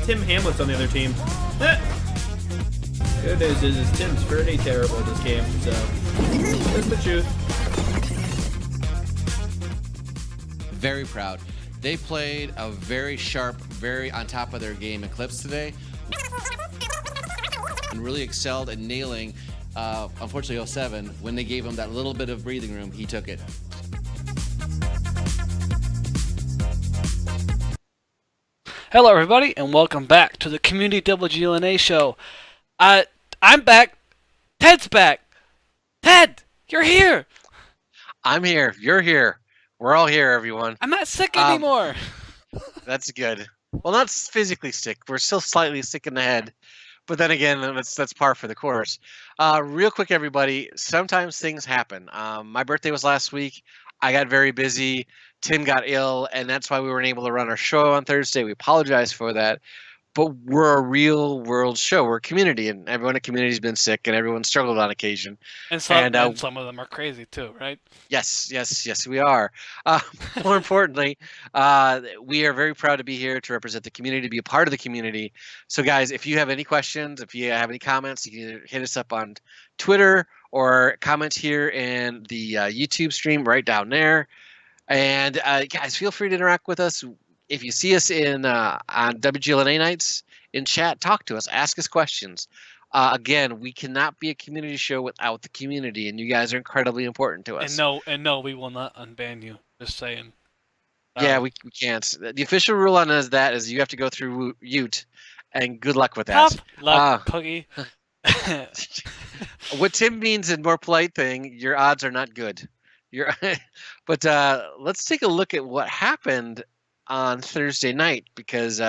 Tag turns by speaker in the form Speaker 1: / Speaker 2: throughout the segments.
Speaker 1: Tim Hamlet's on the other team. Good news is Tim's pretty terrible this game, so that's the truth.
Speaker 2: Very proud. They played a very sharp, very on top of their game Eclipse today, and really excelled at nailing, unfortunately, 07. When they gave him that little bit of breathing room, he took it.
Speaker 3: Hello, everybody, and welcome back to the Community WGLNA show. I'm back. Ted's back. Ted, you're here.
Speaker 4: I'm here. You're here. We're all here, everyone.
Speaker 3: I'm not sick anymore.
Speaker 4: That's good. Well, not physically sick. We're still slightly sick in the head. But then again, that's par for the course. Real quick, everybody, sometimes things happen. My birthday was last week. I got very busy. Tim got ill, and that's why we weren't able to run our show on Thursday. We apologize for that. But we're a real world show. We're a community, and everyone in the community has been sick, and everyone struggled on occasion.
Speaker 3: And some of them are crazy too, right?
Speaker 4: Yes, we are. More importantly, we are very proud to be here to represent the community, to be a part of the community. So, guys, if you have any questions, if you have any comments, you can either hit us up on Twitter or comment here in the YouTube stream right down there. And guys, feel free to interact with us. If you see us on WGLNA nights in chat, talk to us, ask us questions. Again, we cannot be a community show without the community, and you guys are incredibly important to us.
Speaker 3: And no, we will not unban you. Just saying.
Speaker 4: Yeah, we can't. The official rule on that is you have to go through Ute, and good luck with that.
Speaker 3: Tough luck, Puggy.
Speaker 4: What Tim means in more polite thing, your odds are not good. But let's take a look at what happened on Thursday night, because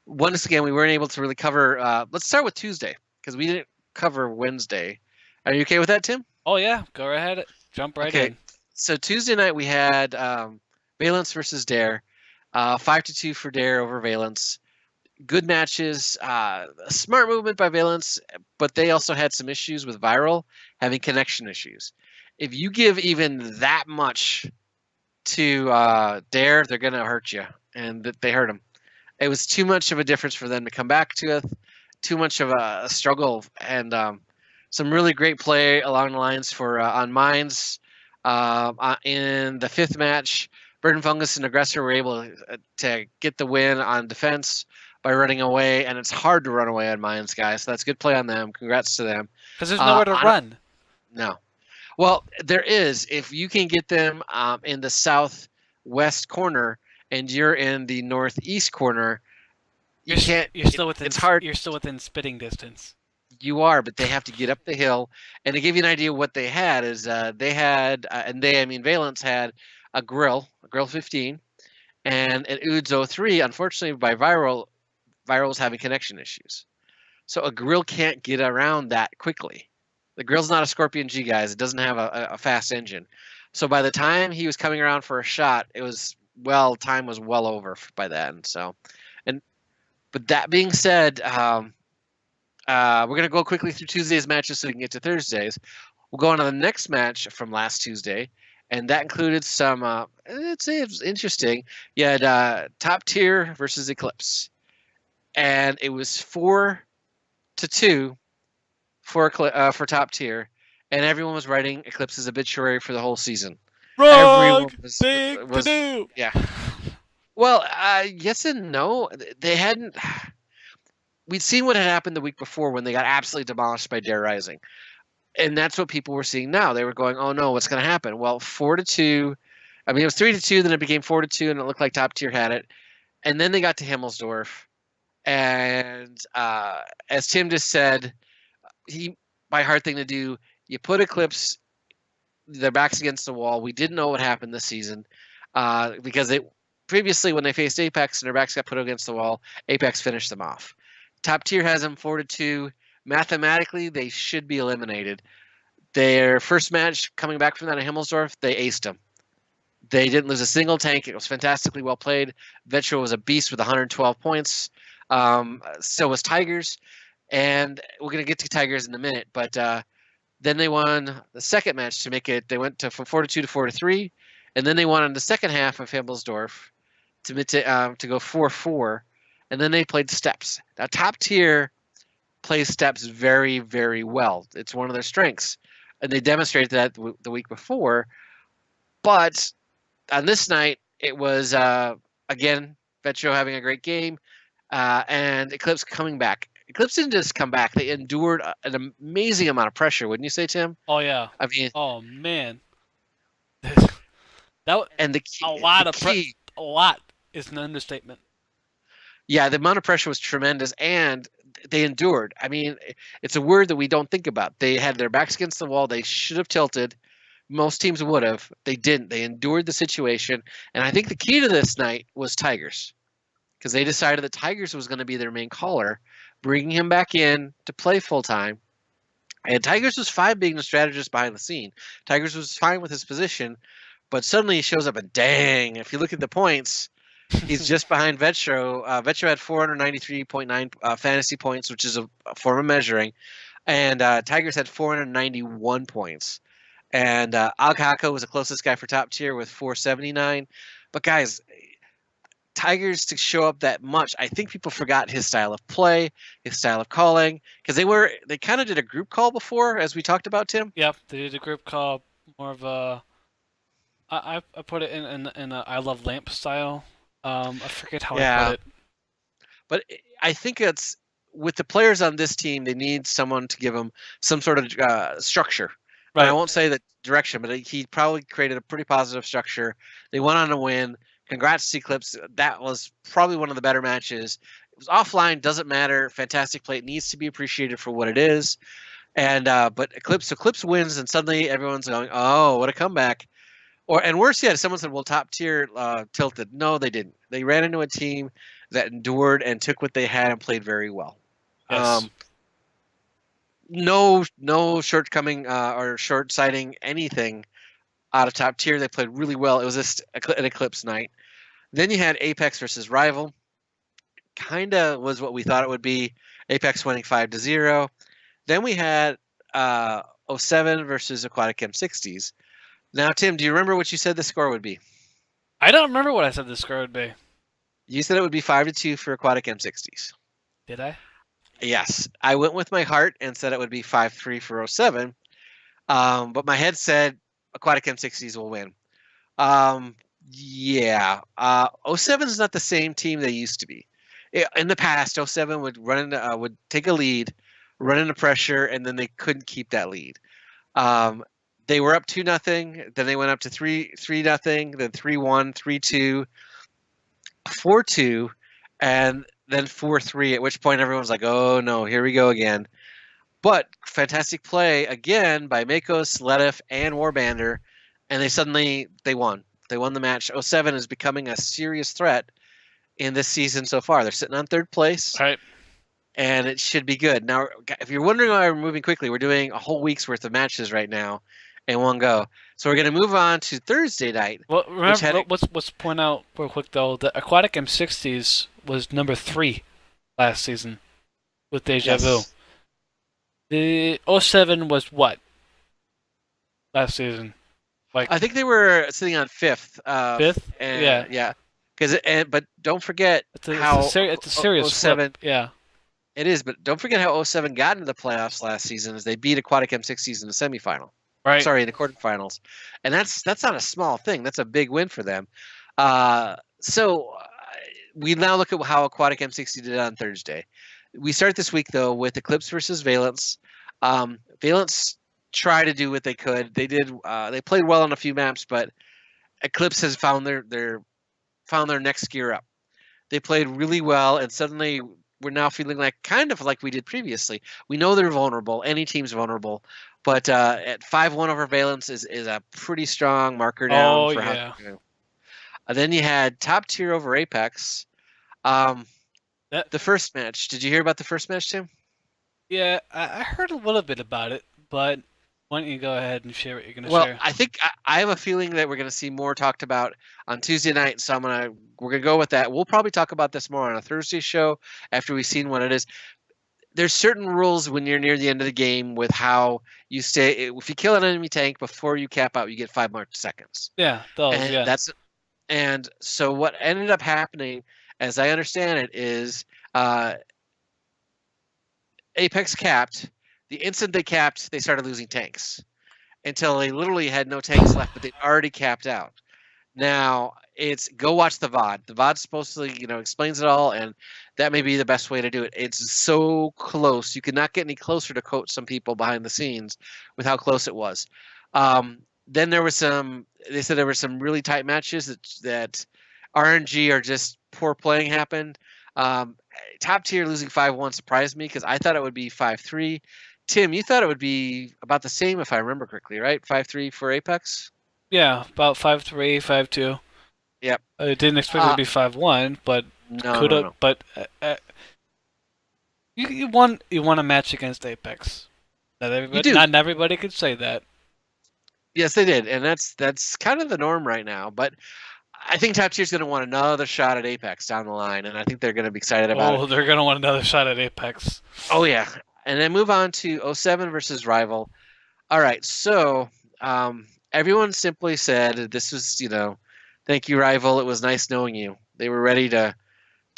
Speaker 4: once again we weren't able to really cover. Let's start with Tuesday, because we didn't cover Wednesday. Are you okay with that, Tim?
Speaker 3: Oh yeah, go ahead, jump right in.
Speaker 4: So Tuesday night we had Valence versus Dare, 5-2 for Dare over Valence. Good matches, smart movement by Valence, but they also had some issues with Viral having connection issues. If you give even that much to Dare, they're going to hurt you, and they hurt him. It was too much of a difference for them to come back to it, too much of a struggle, and some really great play along the lines for on Mines. In the fifth match, Burden Fungus and Aggressor were able to get the win on defense by running away, and it's hard to run away on Mines, guys, so that's good play on them. Congrats to them.
Speaker 3: Because there's nowhere to run.
Speaker 4: No. Well, there is. If you can get them in the southwest corner and you're in the northeast corner, you can't.
Speaker 3: You're still within.
Speaker 4: It's hard.
Speaker 3: You're still within spitting distance.
Speaker 4: You are, but they have to get up the hill. And to give you an idea, what they had is they had, I mean Valence had a grill 15, and an UDS 03. Unfortunately, by Viral was having connection issues, so a grill can't get around that quickly. The grill's not a Scorpion G, guys. It doesn't have a fast engine. So by the time he was coming around for a shot, time was well over by then. So, but that being said, we're going to go quickly through Tuesday's matches so we can get to Thursday's. We'll go on to the next match from last Tuesday, and that included some, let's say it was interesting. You had Top Tier versus Eclipse, and it was 4-2. For Top Tier, and everyone was writing Eclipse's obituary for the whole season.
Speaker 3: Wrong thing to do.
Speaker 4: Yeah. Well, yes and no. They hadn't. We'd seen what had happened the week before when they got absolutely demolished by Dare Rising, and that's what people were seeing now. They were going, "Oh no, what's going to happen?" Well, 4-2. I mean, it was 3-2, then it became 4-2, and it looked like Top Tier had it, and then they got to Himmelsdorf, and as Tim just said. By hard thing to do, you put Eclipse, their backs against the wall. We didn't know what happened this season because previously when they faced Apex and their backs got put against the wall, Apex finished them off. Top Tier has them 4-2. Mathematically, they should be eliminated. Their first match coming back from that at Himmelsdorf, they aced them. They didn't lose a single tank. It was fantastically well played. Vetro was a beast with 112 points. So was Tigers. And we're going to get to Tigers in a minute, but then they won the second match to make it. They went from 4-2 to 4-3, and then they won in the second half of Himmelsdorf to go 4-4, and then they played Steps. Now, Top Tier plays Steps very, very well. It's one of their strengths, and they demonstrated that the week before. But on this night, it was again Vetro having a great game, and Eclipse coming back. Eclipse didn't just come back; they endured an amazing amount of pressure. Wouldn't you say, Tim?
Speaker 3: Oh yeah.
Speaker 4: I mean,
Speaker 3: Oh man. That
Speaker 4: and the key,
Speaker 3: a lot of
Speaker 4: key,
Speaker 3: a lot is an understatement.
Speaker 4: yeah, the amount of pressure was tremendous, and they endured. I mean, it's a word that we don't think about. They had their backs against the wall. They should have tilted. Most teams would have. They didn't. They endured the situation, and I think the key to this night was Tigers, because they decided that Tigers was going to be their main caller, bringing him back in to play full time. And Tigers was fine being the strategist behind the scene. Tigers was fine with his position, but suddenly he shows up and dang, if you look at the points, he's just behind Vetro. Vetro had 493.9 fantasy points, which is a form of measuring, and Tigers had 491 points. And Alcaco was the closest guy for Top Tier with 479. But guys, Tigers to show up that much, I think people forgot his style of play, his style of calling, because they kind of did a group call before, as we talked about, Tim.
Speaker 3: Yep, they did a group call, more of a. I put it in a I Love Lamp style. I forget how I put it.
Speaker 4: But I think it's with the players on this team, they need someone to give them some sort of structure.
Speaker 3: Right.
Speaker 4: And I won't say the direction, but he probably created a pretty positive structure. They went on to win. Congrats to Eclipse. That was probably one of the better matches. It was offline, doesn't matter. Fantastic play. It needs to be appreciated for what it is. And but Eclipse wins, and suddenly everyone's going, "Oh, what a comeback!" And worse yet, someone said, "Well, Top Tier tilted." No, they didn't. They ran into a team that endured and took what they had and played very well.
Speaker 3: Yes.
Speaker 4: No shortcoming or short-sighting anything out of Top Tier. They played really well. It was just an Eclipse night. Then you had Apex versus Rival. Kind of was what we thought it would be. Apex winning 5-0. Then we had 07 versus Aquatic M60s. Now, Tim, do you remember what you said the score would be?
Speaker 3: I don't remember what I said the score would be.
Speaker 4: You said it would be 5-2 for Aquatic M60s.
Speaker 3: Did I?
Speaker 4: Yes. I went with my heart and said it would be 5-3 for 07. But my head said Aquatic M60s will win. Yeah. 07 is not the same team they used to be. In the past, 07 would would take a lead, run into pressure, and then they couldn't keep that lead. They were up 2-0, then they went up to 3-0, then 3-1, 3-2, 4-2, and then 4-3, at which point everyone's like, oh no, here we go again. But fantastic play again by Makos, Ledif, and Warbander, and they won. They won the match. 07 is becoming a serious threat in this season so far. They're sitting on third place.
Speaker 3: All right.
Speaker 4: And it should be good. Now, if you're wondering why we're moving quickly, we're doing a whole week's worth of matches right now in one go. So we're going to move on to Thursday night.
Speaker 3: Well, remember, let's point out real quick, though, that Aquatic M60s was number 3 last season with Deja Vu. The 07 was what last season? Like,
Speaker 4: I think they were sitting on 5th.
Speaker 3: 5th?
Speaker 4: And, yeah. But don't forget
Speaker 3: it's a serious
Speaker 4: 07.
Speaker 3: flip. Yeah.
Speaker 4: It is, but don't forget how 07 got into the playoffs last season as they beat Aquatic M60s in the semifinal.
Speaker 3: Right.
Speaker 4: Sorry, in the quarterfinals. And that's not a small thing. That's a big win for them. So we now look at how Aquatic M60 did on Thursday. We start this week, though, with Eclipse versus Valence. Valence tried to do what they could. They did. They played well on a few maps, but Eclipse has found their next gear up. They played really well, and suddenly we're now feeling kind of like we did previously. We know they're vulnerable. Any team's vulnerable. But at 5-1 over Valence is a pretty strong marker down.
Speaker 3: Yeah.
Speaker 4: Then you had Top Tier over Apex. The first match. Did you hear about the first match, Tim?
Speaker 3: Yeah, I heard a little bit about it, but why don't you go ahead and share what you're going to share?
Speaker 4: Well, I think I have a feeling that we're going to see more talked about on Tuesday night, so we're going to go with that. We'll probably talk about this more on a Thursday show after we've seen what it is. There's certain rules when you're near the end of the game with how you stay. If you kill an enemy tank before you cap out, you get 5 more seconds.
Speaker 3: Yeah, those.
Speaker 4: And so what ended up happening as I understand it, is Apex capped. The instant they capped, they started losing tanks until they literally had no tanks left, but they'd already capped out. Now it's go watch the VOD. The VOD supposedly, explains it all, and that may be the best way to do it. It's so close. You could not get any closer to quote some people behind the scenes with how close it was. Then there was some. They said there were some really tight matches that RNG or just poor playing happened. Top tier losing 5-1 surprised me because I thought it would be 5-3. Tim, you thought it would be about the same if I remember correctly, right? 5-3 for Apex.
Speaker 3: Yeah, about 5-3, 5-2.
Speaker 4: Yep.
Speaker 3: I didn't expect it to be 5-1, but could have.
Speaker 4: No.
Speaker 3: But you won a match against Apex. Not everybody could say that.
Speaker 4: Yes, they did, and that's kind of the norm right now. But I think Top Tier's going to want another shot at Apex down the line, and I think they're going to be excited about it.
Speaker 3: Oh, they're going to want another shot at Apex.
Speaker 4: Oh yeah, and then move on to 07 versus Rival. All right, so everyone simply said this was, thank you, Rival. It was nice knowing you. They were ready to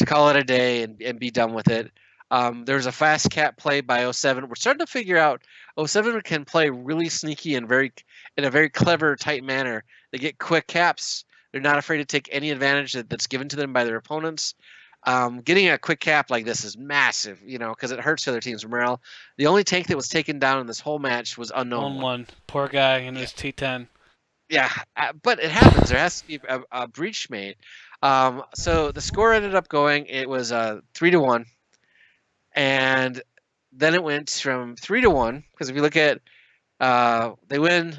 Speaker 4: call it a day and be done with it. There was a fast cap play by 07. We're starting to figure out 07 can play really sneaky and in a very clever, tight manner. They get quick caps. They're not afraid to take any advantage that's given to them by their opponents. Getting a quick cap like this is massive, because it hurts the other team's morale. The only tank that was taken down in this whole match was Unknown One.
Speaker 3: Poor guy in his T10.
Speaker 4: Yeah, but it happens. There has to be a breach made. So the score ended up going. It was 3-1. And then it went from 3-1, because if you look at, they win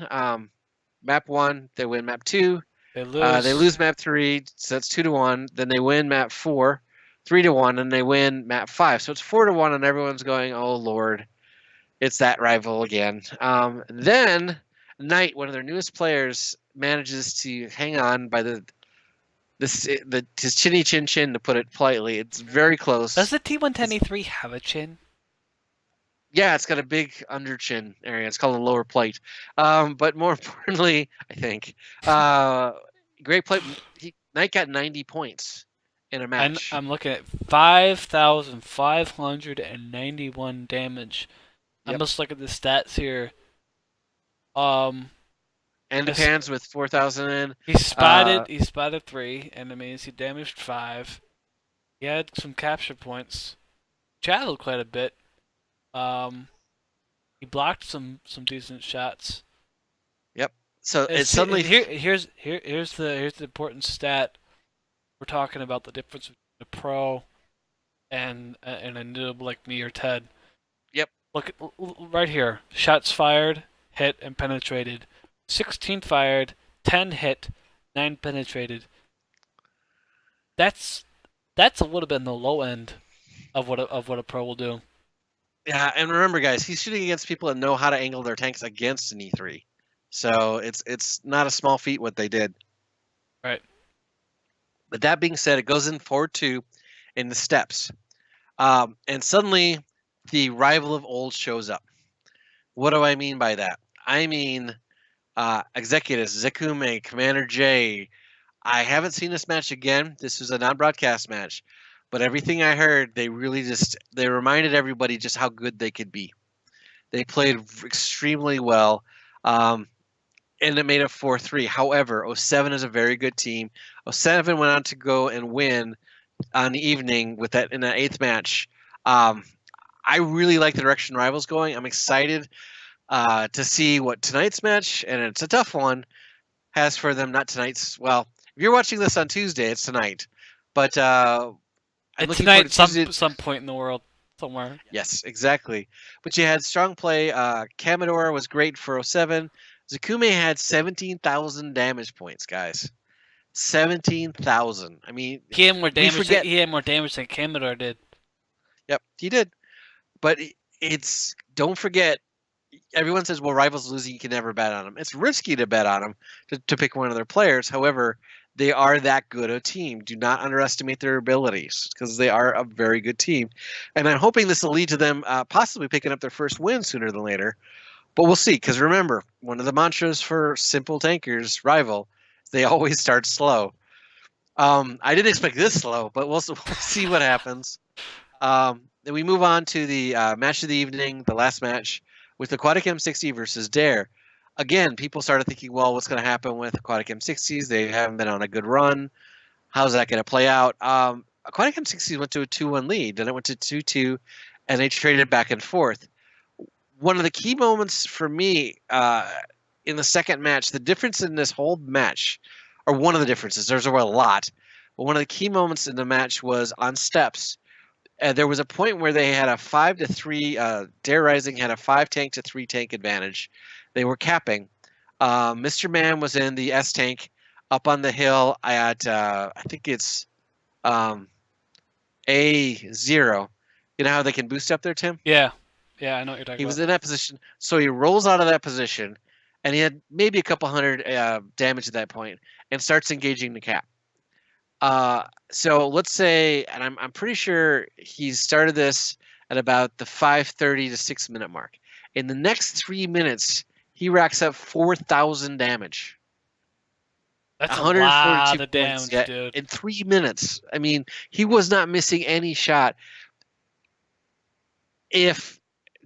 Speaker 4: map 1, they win map 2,
Speaker 3: they
Speaker 4: lose map 3, so that's 2-1. Then they win map 4, 3-1, and they win map 5. So it's 4-1, and everyone's going, oh Lord, it's that Rival again. Then Knight, one of their newest players, manages to hang on by his chinny chin chin, to put it politely. It's very close.
Speaker 3: Does the T110E3 have a chin?
Speaker 4: Yeah, it's got a big under chin area. It's called a lower plate. But more importantly, I think, great play. Knight got 90 points in a match.
Speaker 3: I'm looking at 5,591 damage.
Speaker 4: Yep.
Speaker 3: I'm just looking at the stats here.
Speaker 4: End of hands with 4,000.
Speaker 3: He spotted 3 enemies. He damaged 5. He had some capture points. Chatted quite a bit. He blocked some decent shots.
Speaker 4: Yep. So it's suddenly
Speaker 3: here's the important stat. We're talking about the difference between a pro and a noob like me or Ted.
Speaker 4: Yep.
Speaker 3: Look right here. Shots fired, hit, and penetrated. 16 fired, 10 hit, 9 penetrated. That's a little bit in the low end of what a pro will do.
Speaker 4: Yeah, and remember, guys, he's shooting against people that know how to angle their tanks against an E3. So it's not a small feat what they did.
Speaker 3: Right.
Speaker 4: But that being said, it goes in 4-2 in the steps. And suddenly the Rival of old shows up. What do I mean by that? I mean Executives, Zekume, Commander J. I haven't seen this match again. This was a non-broadcast match. But everything I heard, they reminded everybody just how good they could be. They played extremely well, and it made it 4-3. However, 07 is a very good team. 07 went on to go and win on the evening with that in that 8th match. I really like the direction Rival's going. I'm excited to see what tonight's match, and it's a tough one, has for them. Not tonight's. Well, if you're watching this on Tuesday, it's tonight. But
Speaker 3: it's tonight at some point in the world somewhere.
Speaker 4: Yes, exactly. But you had strong play. Commodore was great for 07. Zekume had 17,000 damage points, guys. 17,000. I mean,
Speaker 3: he had more damage than Commodore did.
Speaker 4: Yep, he did. But don't forget, everyone says, well, Rival's losing, you can never bet on them. It's risky to bet on them to pick one of their players. However, they are that good a team. Do not underestimate their abilities, because they are a very good team. And I'm hoping this will lead to them possibly picking up their first win sooner than later. But we'll see, because remember, one of the mantras for simple tankers, Rival, they always start slow. I didn't expect this slow, but we'll see what happens. Then we move on to the match of the evening, the last match with Aquatic M60 versus Dare. Again, people started thinking, well, what's going to happen with Aquatic M60s? They haven't been on a good run. How's that going to play out? Aquatic M60s went to a 2-1 lead, then it went to 2-2, and they traded back and forth. One of the key moments for me in the second match, the difference in this whole match, or one of the differences, there's a lot, but one of the key moments in the match was on steps. There was a point where they had a 5-3. Dare Rising had a 5 tank to 3 tank advantage. They were capping. Mr. Man was in the S tank up on the hill at I think it's A0. You know how they can boost up there, Tim?
Speaker 3: Yeah, I know what you're talking
Speaker 4: He was
Speaker 3: about.
Speaker 4: in that position, so he rolls out of that position, and he had maybe a couple hundred damage at that point, and starts engaging the cap. So let's say, and I'm pretty sure he started this at about the 5:30 to 6 minute mark. In the next 3 minutes, he racks up 4,000 damage.
Speaker 3: That's a
Speaker 4: 142
Speaker 3: lot of
Speaker 4: points,
Speaker 3: damage,
Speaker 4: yeah,
Speaker 3: dude.
Speaker 4: in 3 minutes. I mean, he was not missing any shot. If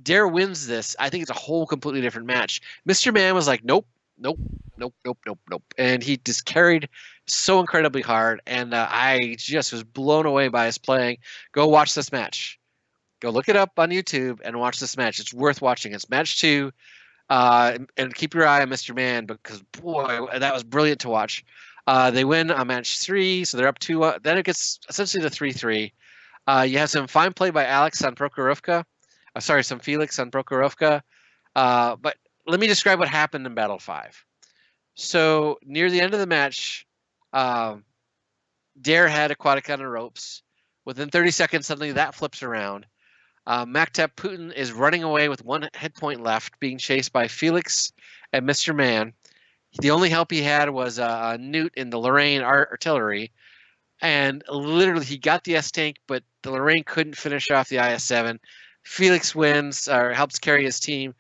Speaker 4: Dare wins this, I think it's a whole completely different match. Mr. Man was like, nope, nope, nope, nope, nope, nope. And he just carried so incredibly hard. And I just was blown away by his playing. Go watch this match. Go look it up on YouTube and watch this match. It's worth watching. It's match 2. And keep your eye on Mr. Man because, boy, that was brilliant to watch. They win on match 3, so they're up 2. Then it gets essentially to 3-3. You have some fine play by Alex on Prokhorovka. Some Felix on Prokhorovka. But let me describe what happened in Battle 5. So near the end of the match, Dare had Aquatic on the ropes. Within 30 seconds, suddenly that flips around. Maktep Putin is running away with 1 hit point left, being chased by Felix and Mr. Man. The only help he had was a Newt in the Lorraine artillery. And literally, he got the S tank, but the Lorraine couldn't finish off the IS-7. Felix wins or helps carry his team.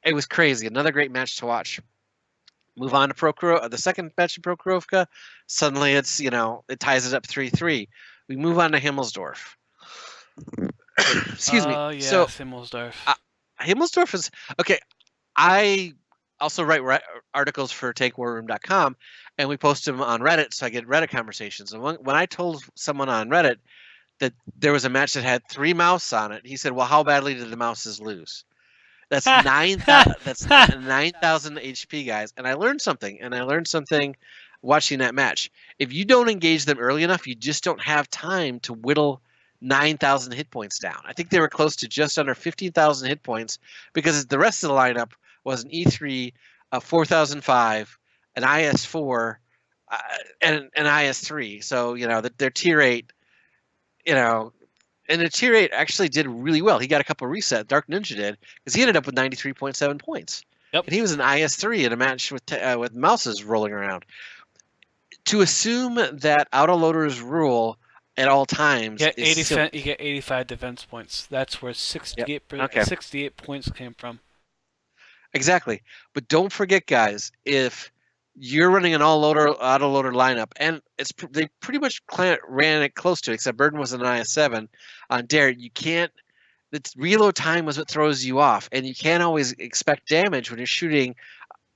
Speaker 4: It was crazy. Another great match to watch. Move on to the second match of Prokhorovka. Suddenly, it ties it up 3-3. We move on to Himmelsdorf. Excuse me.
Speaker 3: Oh, yeah,
Speaker 4: So
Speaker 3: Himmelsdorf.
Speaker 4: Himmelsdorf is okay. I also write articles for TakeWarRoom.com, and we post them on Reddit, so I get Reddit conversations. And when I told someone on Reddit that there was a match that had 3 mouse on it, he said, "Well, how badly did the mouses lose?" That's 9,000. That's 9,000 HP, guys. And I learned something. Watching that match. If you don't engage them early enough, you just don't have time to whittle 9,000 hit points down. I think they were close to just under 15,000 hit points because the rest of the lineup was an E3, a 4005, an IS4, and an IS3. So their tier 8, and the tier 8 actually did really well. He got a couple reset. Dark Ninja did because he ended up with 93.7 points.
Speaker 3: Yep.
Speaker 4: And he was an IS3 in a match with mouses rolling around. To assume that autoloaders rule at all times
Speaker 3: You
Speaker 4: is
Speaker 3: get 85 defense points. That's where 68,
Speaker 4: Yep. Okay.
Speaker 3: 68 points came from.
Speaker 4: Exactly. But don't forget, guys, if you're running an autoloader lineup, and they pretty much ran it close to it, except Burden was an IS-7 on Dare, you can't. The reload time was what throws you off, and you can't always expect damage when you're shooting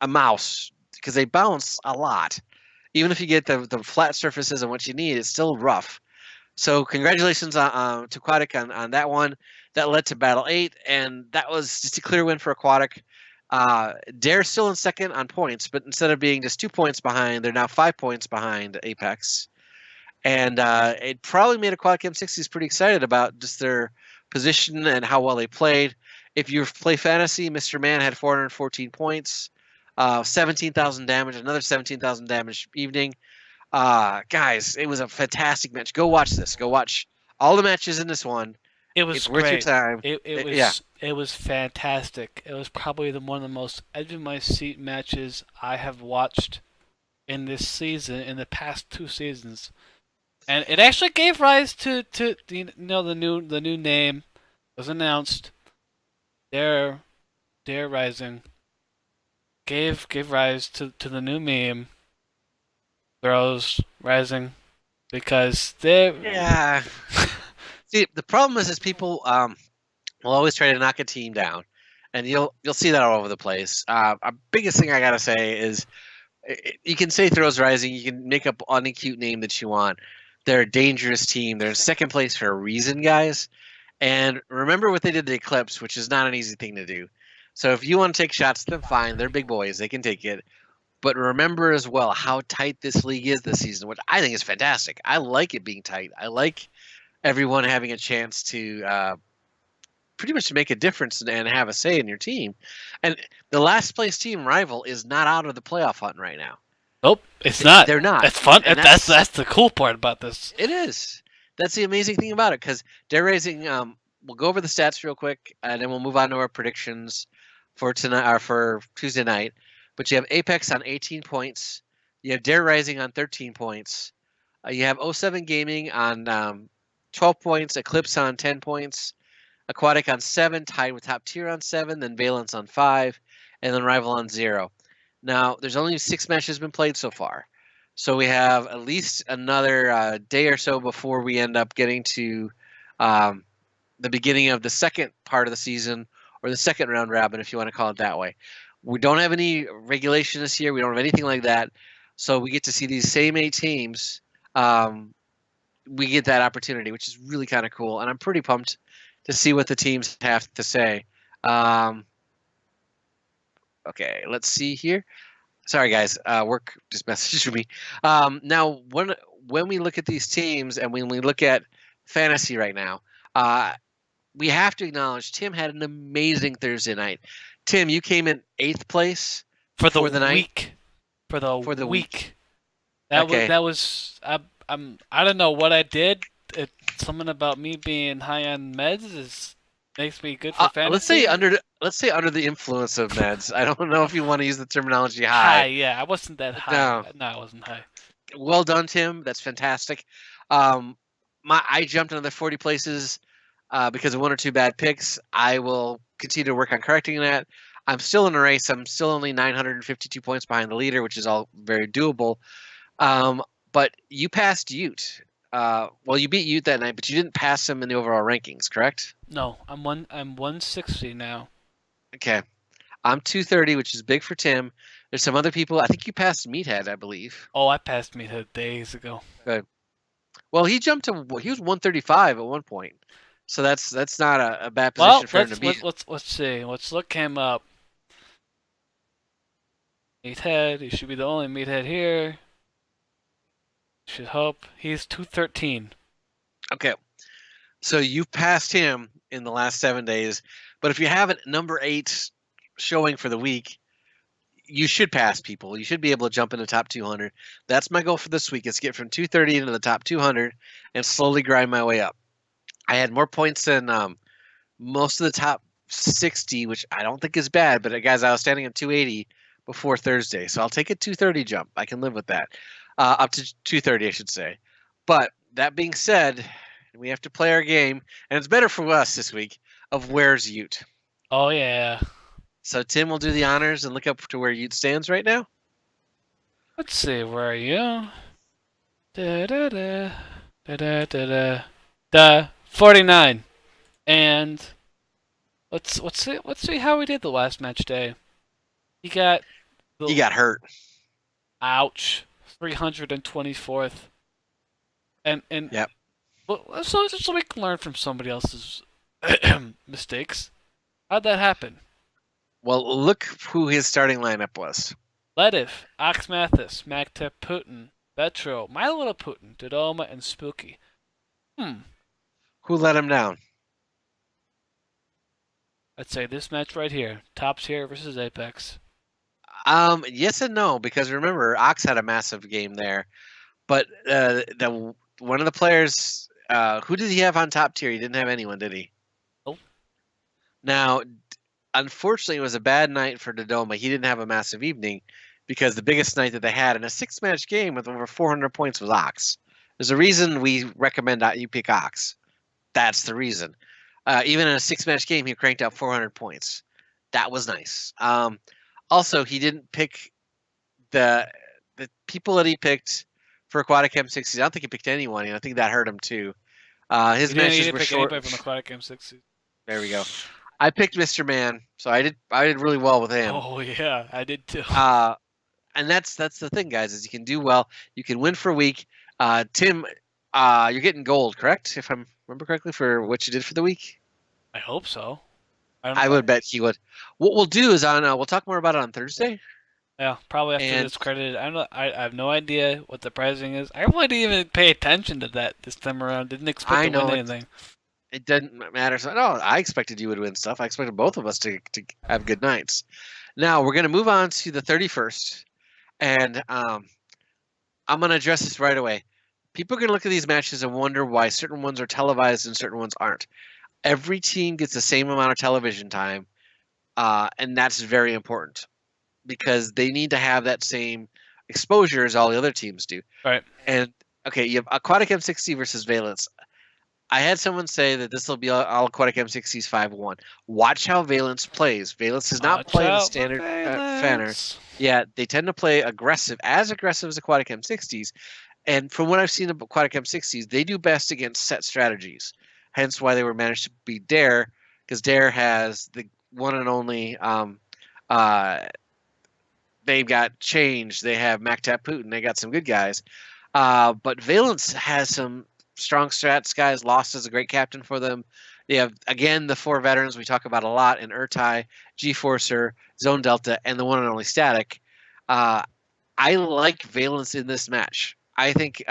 Speaker 4: a mouse because they bounce a lot. Even if you get the flat surfaces and what you need, it's still rough. So congratulations to Aquatic on that one. That led to Battle 8, and that was just a clear win for Aquatic. Dare still in second on points, but instead of being just 2 points behind, they're now 5 points behind Apex. And it probably made Aquatic M60s pretty excited about just their position and how well they played. If you play Fantasy, Mr. Man had 414 points, 17,000 damage, another 17,000 damage evening. Guys, it was a fantastic match. Go watch this. Go watch all the matches in this one.
Speaker 3: It was
Speaker 4: It's
Speaker 3: great.
Speaker 4: worth your time.
Speaker 3: It was fantastic. It was probably one of the most edge of my seat matches I have watched in this season, in the past 2 seasons, and it actually gave rise to the new name was announced. Dare Rising gave rise to the new meme. Girls Rising, because they're
Speaker 4: Yeah. See, the problem is people will always try to knock a team down, and you'll see that all over the place. Our biggest thing I gotta say is you can say Throws Rising, you can make up any cute name that you want. They're a dangerous team. They're in second place for a reason, guys. And remember what they did to Eclipse, which is not an easy thing to do. So if you want to take shots at them, fine. They're big boys. They can take it. But remember as well how tight this league is this season, which I think is fantastic. I like it being tight. I like everyone having a chance to pretty much make a difference and have a say in your team. And the last place team rival is not out of the playoff hunt right now.
Speaker 3: nope, it's not.
Speaker 4: They're not.
Speaker 3: That's fun.
Speaker 4: And
Speaker 3: That's the cool part about this.
Speaker 4: It is. That's the amazing thing about it, because Dare Raising. We'll go over the stats real quick, and then we'll move on to our predictions for tonight or for Tuesday night. But you have Apex on 18 points. You have Dare Rising on 13 points. You have 07 Gaming on 12 points. Eclipse on 10 points. Aquatic on 7, tied with Top Tier on 7. Then Valence on 5, and then Rival on 0. Now, there's only 6 matches been played so far. So we have at least another day or so before we end up getting to the beginning of the second part of the season, or the second round robin, if you want to call it that way. We don't have any regulation this year. We don't have anything like that. So we get to see these same 8 teams. We get that opportunity, which is really kind of cool. And I'm pretty pumped to see what the teams have to say. Okay, let's see here. Sorry, guys. Work just messaged me. Now, when we look at these teams and when we look at fantasy right now, we have to acknowledge Tim had an amazing Thursday night. Tim, you came in 8th place
Speaker 3: For the
Speaker 4: night.
Speaker 3: week. For the
Speaker 4: week.
Speaker 3: week. That
Speaker 4: Okay.
Speaker 3: was I don't know what I did. Something about me being high on meds makes me good for fantasy.
Speaker 4: Let's say under the influence of meds. I don't know if you want to use the terminology
Speaker 3: high.
Speaker 4: high.
Speaker 3: Yeah, I wasn't that high. No, I wasn't high.
Speaker 4: Well done, Tim. That's fantastic. I jumped another 40 places because of 1 or 2 bad picks. I will continue to work on correcting that. I'm still in the race. I'm still only 952 points behind the leader, which is all very doable. But you passed Ute. Well, you beat Ute that night, but you didn't pass him in the overall rankings, correct?
Speaker 3: No, I'm 160 now.
Speaker 4: Okay. I'm 230, which is big for Tim. There's some other people. I think you passed Meathead, I believe.
Speaker 3: Oh, I passed Meathead days ago.
Speaker 4: Good. Well, he was 135 at one point. So that's not a bad position for him to be.
Speaker 3: Let's see. Let's look him up. Meathead. He should be the only Meathead here. Should hope. He's 213.
Speaker 4: Okay. So you passed him in the last 7 days, but if you have a number 8 showing for the week, you should pass people. You should be able to jump in the top 200. That's my goal for this week, is get from 230 into the top 200 and slowly grind my way up. I had more points than most of the top 60, which I don't think is bad, but guys, I was standing at 280 before Thursday, so I'll take a 230 jump. I can live with that. Up to 230, I should say. But that being said, we have to play our game, and it's better for us this week, of where's Ute.
Speaker 3: Oh, yeah.
Speaker 4: So Tim will do the honors and look up to where Ute stands right now.
Speaker 3: Let's see, where are you? Da 49. And let's see how we did the last match day. He got
Speaker 4: hurt.
Speaker 3: Ouch. 324th. And
Speaker 4: yep.
Speaker 3: Well, so we can learn from somebody else's mistakes. How'd that happen?
Speaker 4: Well, look who his starting lineup was.
Speaker 3: Ledif, Ox Mathis, Magtep Putin, Betro, My Little Putin, Dodoma, and Spooky.
Speaker 4: Who let him down?
Speaker 3: I'd say this match right here. Top tier versus Apex.
Speaker 4: Yes and no, because remember, Ox had a massive game there. But one of the players, who did he have on top tier? He didn't have anyone, did he?
Speaker 3: Nope.
Speaker 4: Now, unfortunately, it was a bad night for Dodoma. He didn't have a massive evening because the biggest night that they had in a 6-match game with over 400 points was Ox. There's a reason we recommend you pick Ox. That's the reason. Even in a 6-match game, he cranked out 400 points. That was nice. Also, he didn't pick the people that he picked for Aquatic M60s. I don't think he picked anyone, and I think that hurt him too. His
Speaker 3: You didn't
Speaker 4: matches
Speaker 3: need to
Speaker 4: were
Speaker 3: pick
Speaker 4: short.
Speaker 3: anybody from Aquatic M60.
Speaker 4: There we go. I picked Mr. Man, so I did really well with him.
Speaker 3: Oh yeah, I did too.
Speaker 4: And that's the thing, guys, is you can do well. You can win for a week. Tim, you're getting gold, correct? If I remember correctly, for what you did for the week.
Speaker 3: I hope so.
Speaker 4: I would bet he would. What we'll do is we'll talk more about it on Thursday.
Speaker 3: Yeah, probably after
Speaker 4: And-
Speaker 3: it's credited. I have no idea what the pricing is. I really didn't even pay attention to that this time around. Didn't expect
Speaker 4: I
Speaker 3: to
Speaker 4: know
Speaker 3: win
Speaker 4: it's-
Speaker 3: anything.
Speaker 4: It doesn't matter. So, no, I expected you would win stuff. I expected both of us to have good nights. Now we're going to move on to the 31st, and I'm going to address this right away. People are going to look at these matches and wonder why certain ones are televised and certain ones aren't. Every team gets the same amount of television time, and that's very important because they need to have that same exposure as all the other teams do.
Speaker 3: Right.
Speaker 4: And okay, you have Aquatic M60 versus Valence. I had someone say that this will be all Aquatic M60s 5-1. Watch how Valence plays. Valence does not
Speaker 3: Watch
Speaker 4: play the
Speaker 3: out,
Speaker 4: standard fanner.
Speaker 3: Valence.
Speaker 4: Yeah, they tend to play aggressive as Aquatic M60s. And from what I've seen of Aquatic M60s, they do best against set strategies. Hence why they were managed to beat Dare, because Dare has the one and only. They've got Change. They have Mactap Putin. They got some good guys. But Valence has some strong strats guys. Lost is a great captain for them. They have, again, the 4 veterans we talk about a lot in Urtai, G-Forcer, Zone Delta, and the one and only Static. I like Valence in this match. I think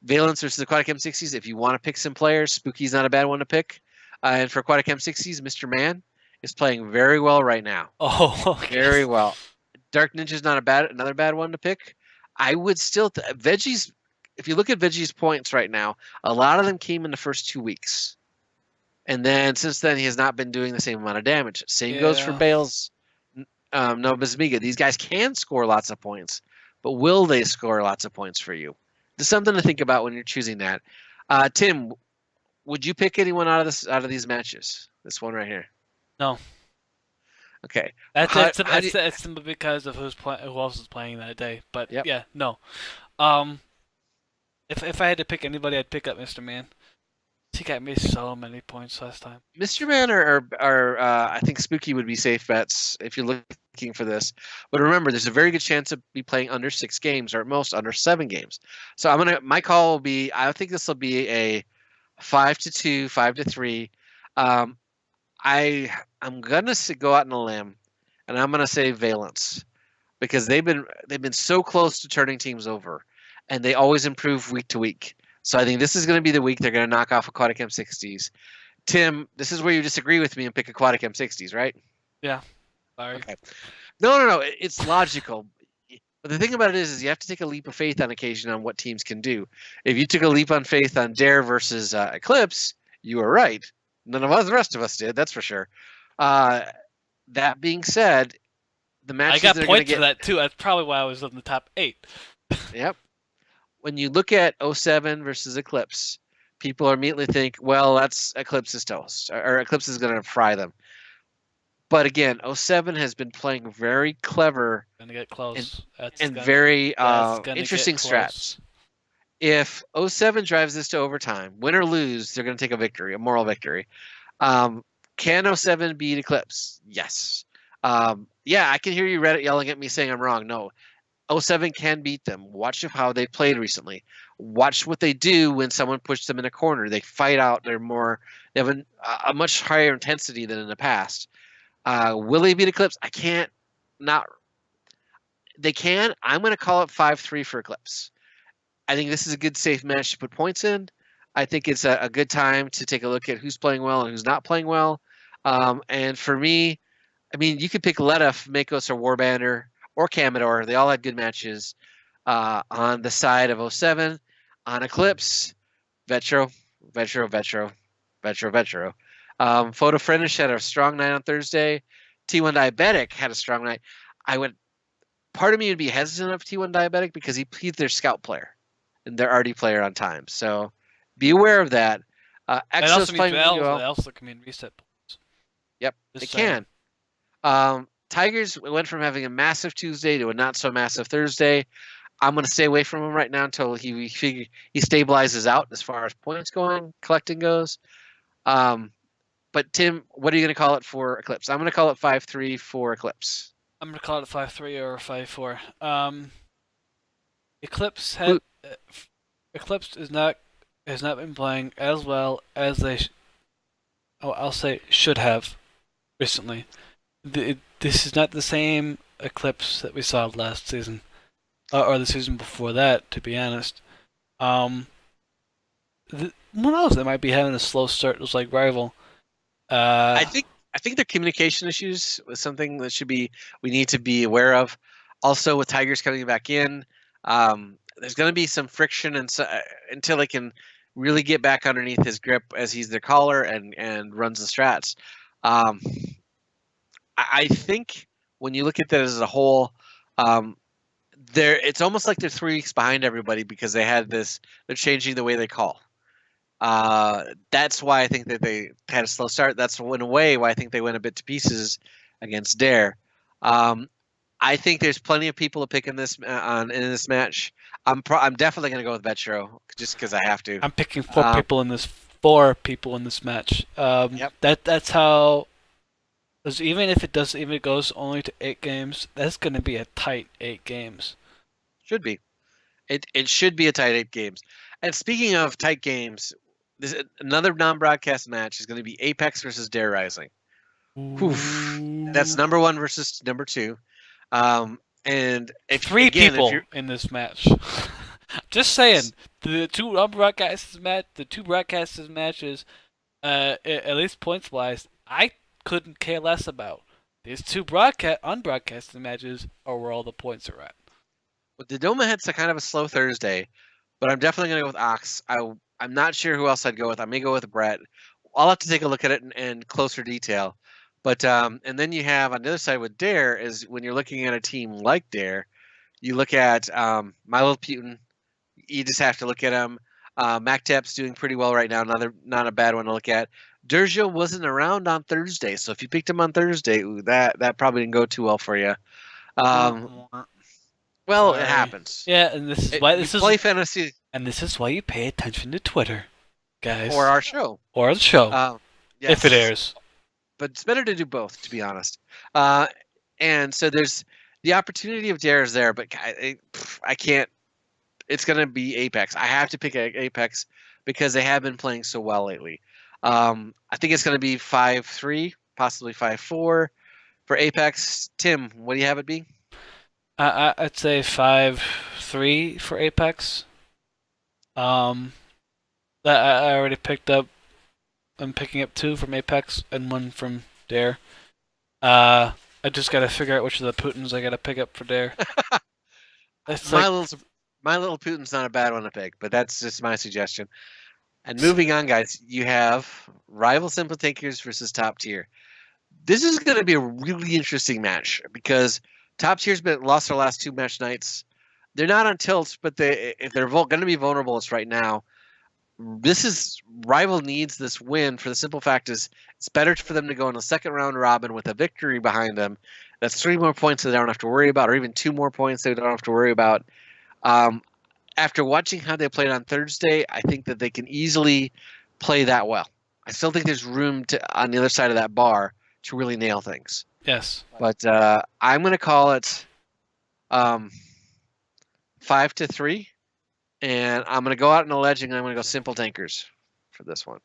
Speaker 4: Valence versus Aquatic M60s, if you want to pick some players, Spooky's not a bad one to pick. And for Aquatic M60s, Mr. Man is playing very well right now.
Speaker 3: Oh, okay.
Speaker 4: Very well. Dark Ninja's not another bad one to pick. I would still Veggie's. If you look at Veggie's points right now, a lot of them came in the first 2 weeks, and then since then he has not been doing the same amount of damage. Same goes for
Speaker 3: Yeah.
Speaker 4: Bales, no Bismiga. These guys can score lots of points, but will they score lots of points for you? There's something to think about when you're choosing that. Tim, would you pick anyone out of these matches? This one right here.
Speaker 3: No.
Speaker 4: Okay.
Speaker 3: That's
Speaker 4: How do you-
Speaker 3: simply because of who else is playing that day. But
Speaker 4: Yep.
Speaker 3: yeah, no. If I had to pick anybody, I'd pick up Mr. Man. He got me so many points last time.
Speaker 4: Mr. Man or I think Spooky would be safe bets if you're looking for this. But remember, there's a very good chance of be playing under 6 games or at most under 7 games. So my call will be, I think this will be a 5-2, 5-3. I'm gonna go out on a limb, and I'm gonna say Valence because they've been so close to turning teams over, and they always improve week to week. So I think this is going to be the week they're going to knock off Aquatic M60s. Tim, this is where you disagree with me and pick Aquatic M60s, right?
Speaker 3: Sorry.
Speaker 4: Okay. No. It's logical. But the thing about it is you have to take a leap of faith on occasion on what teams can do. If you took a leap on faith on Dare versus Eclipse, you were right. None of us, the rest of us did, that's for sure. That being said, the
Speaker 3: I
Speaker 4: matches
Speaker 3: got
Speaker 4: that are going to
Speaker 3: points
Speaker 4: get
Speaker 3: for that too. That's probably why I was in the top 8.
Speaker 4: Yep. When you look at 07 versus Eclipse, people immediately think, well, that's Eclipse's toast, or Eclipse is going to fry them. But again, 07 has been playing very clever
Speaker 3: Gonna get close.
Speaker 4: and very
Speaker 3: that's gonna
Speaker 4: interesting
Speaker 3: get
Speaker 4: strats. If 07 drives this to overtime, win or lose, they're going to take a victory, a moral victory. Can 07 beat Eclipse? Yes. Yeah, I can hear you Reddit yelling at me saying I'm wrong. No. 07 can beat them. Watch how they played recently. Watch what they do when someone pushes them in a corner. They fight out. They have a much higher intensity than in the past. Will they beat Eclipse? I can't. Not. They can. I'm going to call it 5-3 for Eclipse. I think this is a good safe match to put points in. I think it's a good time to take a look at who's playing well and who's not playing well. And for me, I mean, you could pick Letuf, Makos, or Warbander, or Commodore. They all had good matches on the side of 07. On Eclipse, Vetro. Photo Finish had a strong night on Thursday. T1 Diabetic had a strong night. Part of me would be hesitant of T1 Diabetic because he's their scout player and their RD player on time. So be aware of that.
Speaker 3: It
Speaker 4: Exo's
Speaker 3: also means
Speaker 4: playing really well.
Speaker 3: they also can mean reset points.
Speaker 4: Yep,
Speaker 3: Just
Speaker 4: they
Speaker 3: saying.
Speaker 4: can. Tigers went from having a massive Tuesday to a not so massive Thursday. I'm going to stay away from him right now until he stabilizes out as far as points collecting goes. But Tim, what are you going to call it for Eclipse? I'm going to call it 5-3 for Eclipse.
Speaker 3: I'm gonna call it 5-3 or 5-4. Eclipse Eclipse has not been playing as well as I'll say should have recently. This is not the same Eclipse that we saw last season, or the season before that. To be honest, who knows? They might be having a slow start, just like Rival.
Speaker 4: I think their communication issues was something that we need to be aware of. Also, with Tigers coming back in, there's going to be some friction until they can really get back underneath his grip as he's their caller and runs the strats. I think when you look at that as a whole, it's almost like they're 3 weeks behind everybody because they're changing the way they call. That's why I think that they had a slow start. That's in a way why I think they went a bit to pieces against Dare. I think there's plenty of people to pick in this match. I'm definitely going to go with Betro just because I have to.
Speaker 3: I'm picking 4 people in this. 4 people in this match.
Speaker 4: Yep.
Speaker 3: That's how. Because even if it goes only to 8 games, that's going to be a tight 8 games.
Speaker 4: Should be. It should be a tight 8 games. And speaking of tight games, another non-broadcast match is going to be Apex versus Dare Rising. That's number 1 versus number 2. And
Speaker 3: 3 people in this match. Just saying, the 2 broadcasters matches, at least points wise, I couldn't care less about. These 2 unbroadcasted matches are where all the points are at.
Speaker 4: Well, Dodoma had kind of a slow Thursday, but I'm definitely going to go with Ox. I'm not sure who else I'd go with. I may go with Brett. I'll have to take a look at it in closer detail. But and then you have on the other side with Dare is when you're looking at a team like Dare, you look at My Little Putin. You just have to look at him. MacTap's doing pretty well right now. Not a bad one to look at. Durjo wasn't around on Thursday, so if you picked him on Thursday, that probably didn't go too well for you. Well, it happens.
Speaker 3: Yeah, and this is why
Speaker 4: play fantasy,
Speaker 3: and this is why you pay attention to Twitter, guys,
Speaker 4: or our show,
Speaker 3: or the show,
Speaker 4: yes.
Speaker 3: if it airs.
Speaker 4: But it's better to do both, to be honest. And so there's the opportunity of Dare is there, but I can't. It's going to be Apex. I have to pick Apex because they have been playing so well lately. I think it's going to be 5-3, possibly 5-4 for Apex. Tim, what do you have it be?
Speaker 3: I'd say 5-3 for Apex. That I already picked up. I'm picking up 2 from Apex and 1 from Dare. I just gotta figure out which of the Putins I gotta pick up for Dare.
Speaker 4: My Little Putin's not a bad one to pick, but that's just my suggestion. And moving on, guys, you have Rival Simple Tankers versus Top Tier. This is going to be a really interesting match because Top Tier's lost their last 2 match nights. They're not on tilts, but if they're going to be vulnerable, it's right now. Rival needs this win for the simple fact is it's better for them to go in the second round robin with a victory behind them. That's 3 more points that they don't have to worry about, or even 2 more points they don't have to worry about. After watching how they played on Thursday, I think that they can easily play that well. I still think there's room on the other side of that bar to really nail things.
Speaker 3: Yes.
Speaker 4: But I'm going to call it 5-3. And I'm going to go out on a ledge and I'm going to go Simple Tankers for this one.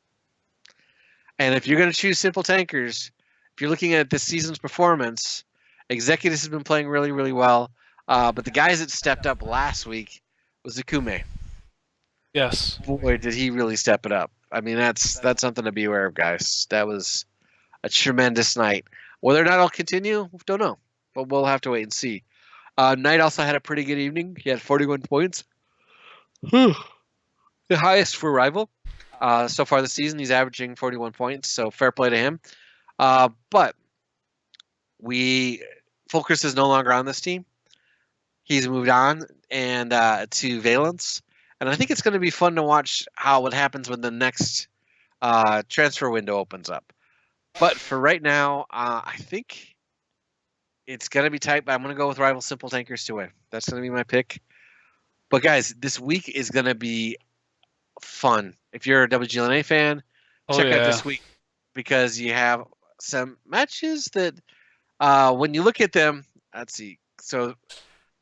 Speaker 4: And if you're going to choose Simple Tankers, if you're looking at this season's performance, Executives has been playing really, really well. But the guys that stepped up last week was Akume.
Speaker 3: Yes.
Speaker 4: Boy, did he really step it up. I mean, that's something to be aware of, guys. That was a tremendous night. Whether or not it'll continue, don't know. But we'll have to wait and see. Knight also had a pretty good evening. He had 41 points. The highest for Rival. So far this season, he's averaging 41 points, so fair play to him. But Fulcrus is no longer on this team. He's moved on and to Valence. And I think it's going to be fun to watch what happens when the next transfer window opens up. But for right now, I think it's going to be tight, but I'm going to go with Rival Simple Tankers to win. That's going to be my pick. But guys, this week is going to be fun. If you're a WGLNA fan,
Speaker 3: Oh
Speaker 4: check out
Speaker 3: yeah.
Speaker 4: this week because you have some matches that, when you look at them, let's see. So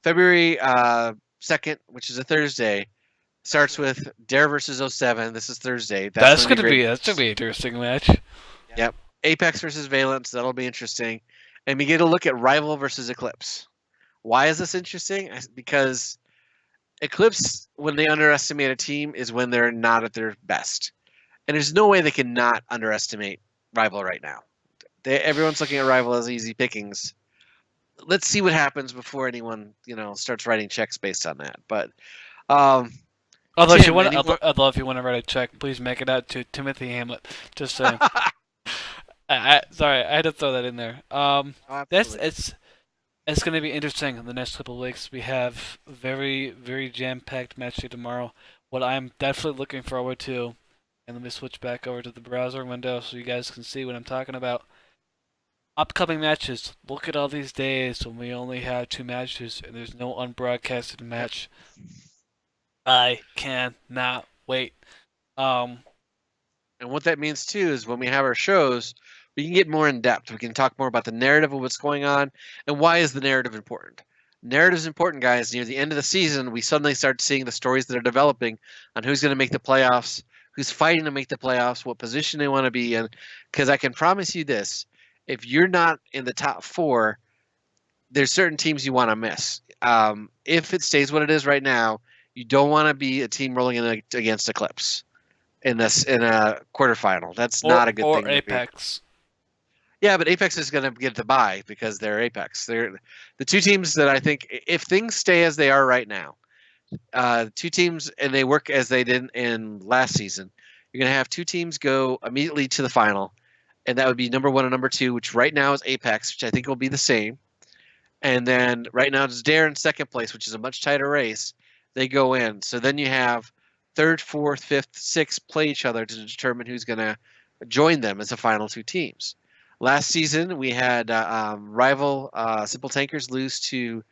Speaker 4: February 2nd, which is a Thursday, starts with Dare versus 07. This is Thursday.
Speaker 3: That's
Speaker 4: Gonna
Speaker 3: gonna
Speaker 4: great.
Speaker 3: be an interesting match.
Speaker 4: Yep. Apex versus Valence. That'll be interesting. And we get a look at Rival versus Eclipse. Why is this interesting? Because Eclipse, when they underestimate a team, is when they're not at their best. And there's no way they can not underestimate Rival right now. Everyone's looking at Rival as easy pickings. Let's see what happens before anyone, starts writing checks based on that. But
Speaker 3: Although if you want,
Speaker 4: anyone-
Speaker 3: although if you want to write a check, please make it out to Timothy Hamlet. Just saying. Sorry, I had to throw that in there. That's it's going to be interesting in the next couple of weeks. We have very very jam-packed match day tomorrow. What I'm definitely looking forward to, and let me switch back over to the browser window so you guys can see what I'm talking about. Upcoming matches. Look at all these days when we only have 2 matches and there's no unbroadcasted match. I cannot wait.
Speaker 4: And what that means too is when we have our shows, we can get more in depth. We can talk more about the narrative of what's going on and why is the narrative important. Narrative is important, guys. Near the end of the season, we suddenly start seeing the stories that are developing on who's going to make the playoffs, who's fighting to make the playoffs, what position they want to be in. Because I can promise you this: if you're not in the top 4, there's certain teams you want to miss. If it stays what it is right now, you don't want to be a team rolling in against Eclipse in a quarterfinal. That's not a good
Speaker 3: or
Speaker 4: thing. Or
Speaker 3: Apex.
Speaker 4: Yeah, but Apex is going to get the bye because they're Apex. They're the 2 teams that I think, if things stay as they are right now, 2 teams, and they work as they did in last season, you're going to have 2 teams go immediately to the final, and that would be number 1 and number 2, which right now is Apex, which I think will be the same. And then right now it's Dare in second place, which is a much tighter race. They go in. So then you have 3rd, 4th, 5th, 6th play each other to determine who's going to join them as the final 2 teams. Last season, we had rival Simple Tankers lose to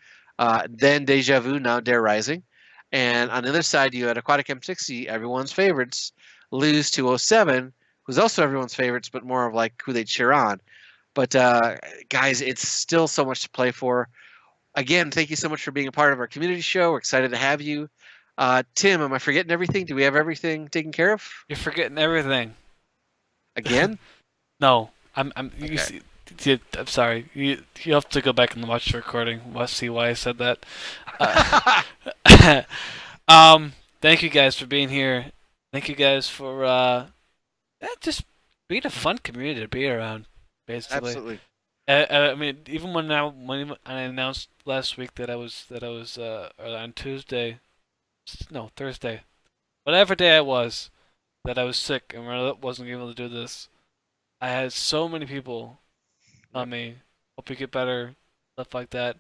Speaker 4: then Deja Vu, now Dare Rising. And on the other side, you had Aquatic M60, everyone's favorites, lose to 07, who's also everyone's favorites, but more of like who they cheer on. But guys, it's still so much to play for. Again, thank you so much for being a part of our community show. We're excited to have you. Tim, am I forgetting everything? Do we have everything taken care of?
Speaker 3: You're forgetting everything.
Speaker 4: Again?
Speaker 3: No, I'm.
Speaker 4: Okay.
Speaker 3: I'm sorry. You have to go back and watch the recording. See why I said that. Thank you guys for being here. Thank you guys for just being a fun community to be around. Basically,
Speaker 4: Absolutely.
Speaker 3: I mean, even when I announced last week that I was on Tuesday, no Thursday, whatever day it was, that I was sick and wasn't able to do this. I had so many people tell me, "Hope you get better," stuff like that.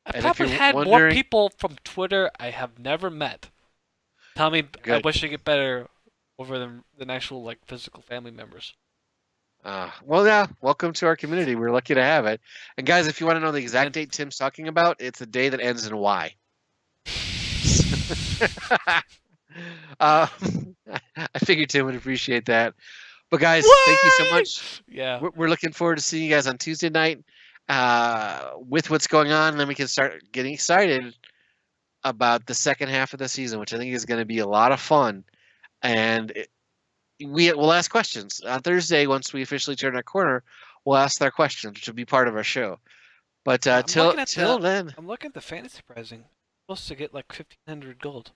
Speaker 3: I
Speaker 4: And if
Speaker 3: probably
Speaker 4: you're
Speaker 3: had more
Speaker 4: wondering-
Speaker 3: people from Twitter I have never met tell me I
Speaker 4: Good.
Speaker 3: wish I get better over than actual like physical family members.
Speaker 4: Well, yeah, welcome to our community. We're lucky to have it. And guys, if you want to know the exact date Tim's talking about, it's the day that ends in Y. I figured Tim would appreciate that. But guys, thank you so much.
Speaker 3: Yeah.
Speaker 4: We're looking forward to seeing you guys on Tuesday night with what's going on. And then we can start getting excited about the second half of the season, which I think is going to be a lot of fun. And we'll ask questions on Thursday. Once we officially turn our corner, we'll ask our questions, which will be part of our show. But till then,
Speaker 3: I'm looking at the fantasy pricing. Supposed to get like 1,500 gold.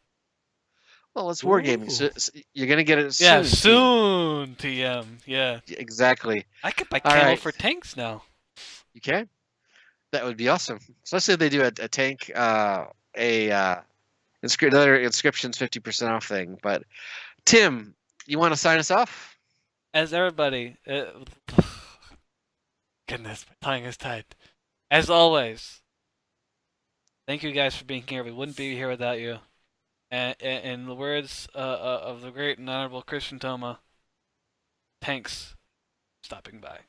Speaker 4: well, it's wargaming. So you're gonna get it soon.
Speaker 3: Yeah, soon, TM. Yeah.
Speaker 4: Exactly.
Speaker 3: I could buy
Speaker 4: All
Speaker 3: camo
Speaker 4: right.
Speaker 3: for tanks now.
Speaker 4: You can. That would be awesome. Especially if they do a tank, another inscriptions 50% off thing. But Tim, you want to sign us off?
Speaker 3: As everybody, goodness, my tongue is tied. As always, thank you guys for being here. We wouldn't be here without you. And in the words of the great and honorable Christian Toma, thanks for stopping by.